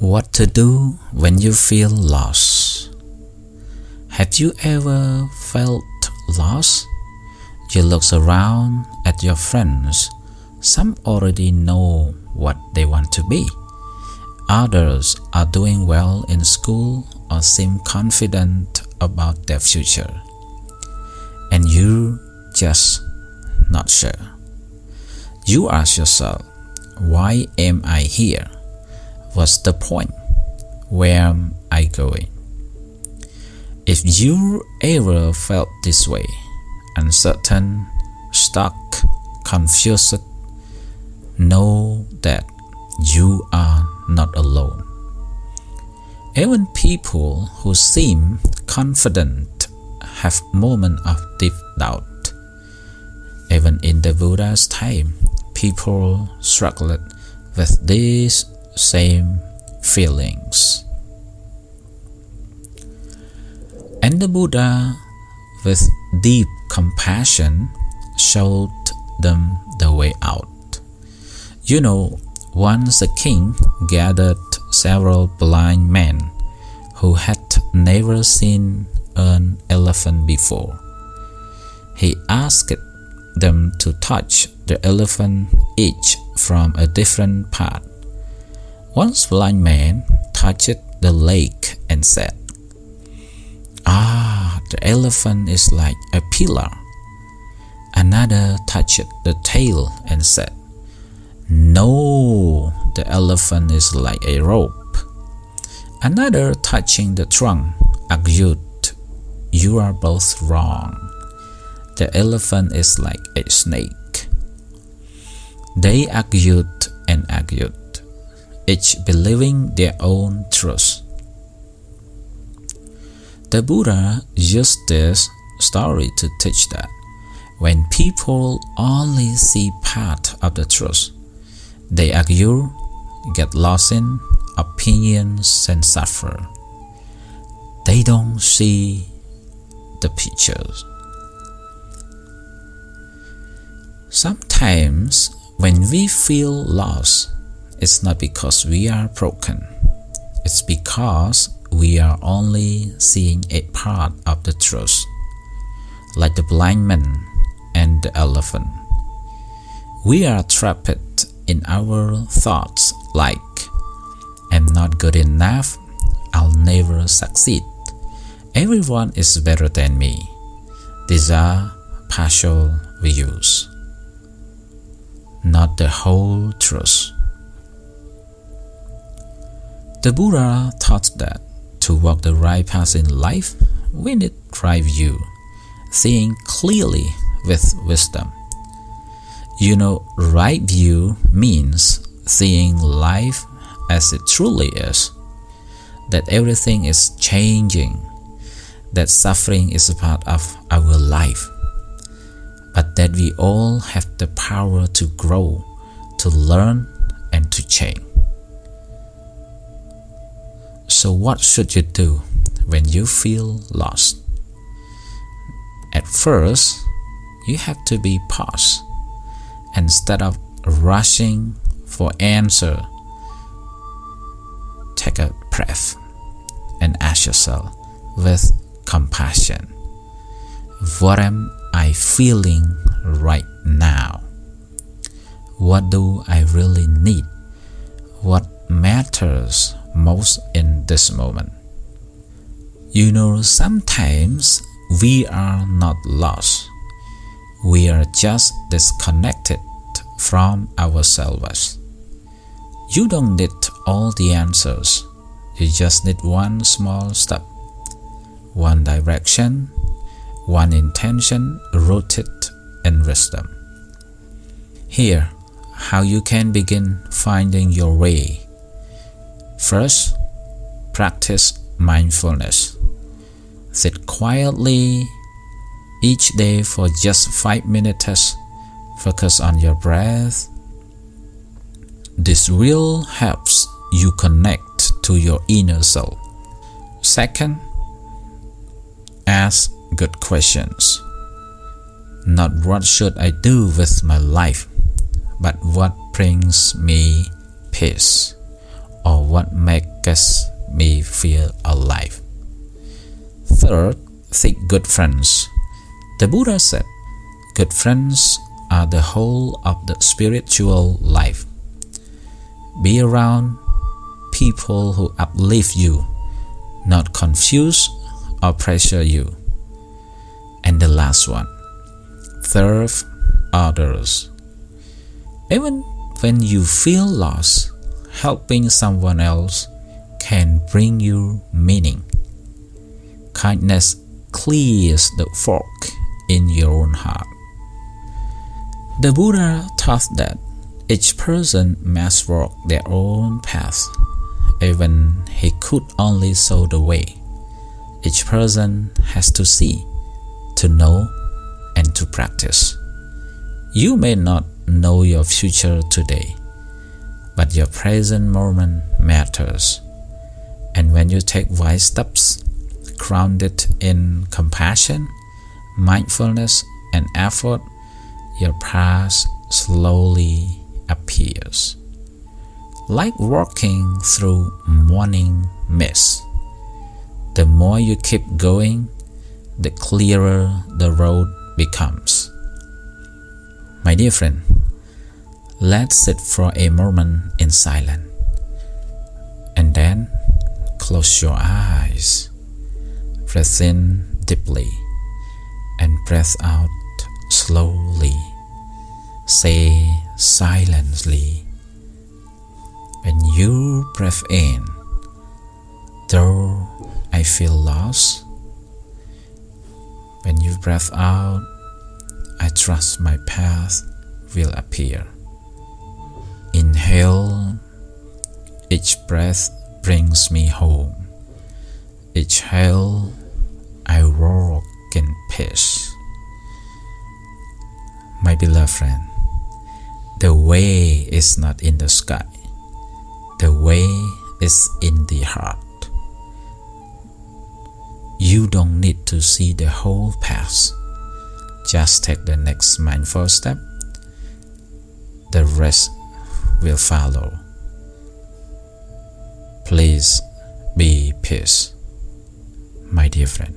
What to do when you feel lost? Have you ever felt lost? You look around at your friends. Some already know what they want to be. Others are doing well in school or seem confident about their future. And you just not sure. You ask yourself, why am I here? What's the point? Where am I going? If you ever felt this way, uncertain, stuck, confused, know that you are not alone. Even people who seem confident have moments of deep doubt. Even in the Buddha's time, people struggled with these same feelings. And the Buddha, with deep compassion, showed them the way out. Once a king gathered several blind men who had never seen an elephant before. He asked them to touch the elephant each from a different part. One blind man touched the leg and said, the elephant is like a pillar. Another touched the tail and said, no, the elephant is like a rope. Another, touching the trunk, argued, you are both wrong. The elephant is like a snake. They argued and argued, each believing their own truth. The Buddha used this story to teach that when people only see part of the truth, they argue, get lost in opinions and suffer. They don't see the pictures. Sometimes when we feel lost, it's not because we are broken. It's because we are only seeing a part of the truth, like the blind man and the elephant. We are trapped in our thoughts like, I'm not good enough, I'll never succeed, everyone is better than me. These are partial views, not the whole truth. The Buddha taught that to walk the right path in life, we need right view, seeing clearly with wisdom. Right view means seeing life as it truly is, that everything is changing, that suffering is a part of our life, but that we all have the power to grow, to learn, and to change. So what should you do when you feel lost? At first, you have to be paused. Instead of rushing for answer, take a breath and ask yourself with compassion, what am I feeling right now? What do I really need? What matters most in this moment? Sometimes we are not lost. We are just disconnected from ourselves. You don't need all the answers. You just need one small step, one direction, one intention rooted in wisdom. Here, how you can begin finding your way. First, practice mindfulness. Sit quietly each day for just 5 minutes. Focus on your breath. This will help you connect to your inner self. Second, ask good questions. Not what should I do with my life, but what brings me peace, or what makes gets me feel alive. Third, seek good friends. The Buddha said, good friends are the whole of the spiritual life. Be around people who uplift you, not confuse or pressure you. And the last one, serve others. Even when you feel lost, helping someone else can bring you meaning. Kindness clears the fog in your own heart. The Buddha taught that each person must walk their own path, even he could only show the way. Each person has to see, to know, and to practice. You may not know your future today, but your present moment matters. And when you take wise steps, grounded in compassion, mindfulness, and effort, your path slowly appears. Like walking through morning mist. The more you keep going, the clearer the road becomes. My dear friend, let's sit for a moment in silence, and then close your eyes. Breathe in deeply and breathe out slowly. Say silently, when you breathe in, though I feel lost. When you breathe out, I trust my path will appear. Inhale, each breath brings me home. Exhale, I walk in peace. My beloved friend, the way is not in the sky. The way is in the heart. You don't need to see the whole path. Just take the next mindful step. The rest will follow. Please be peace, my dear friend.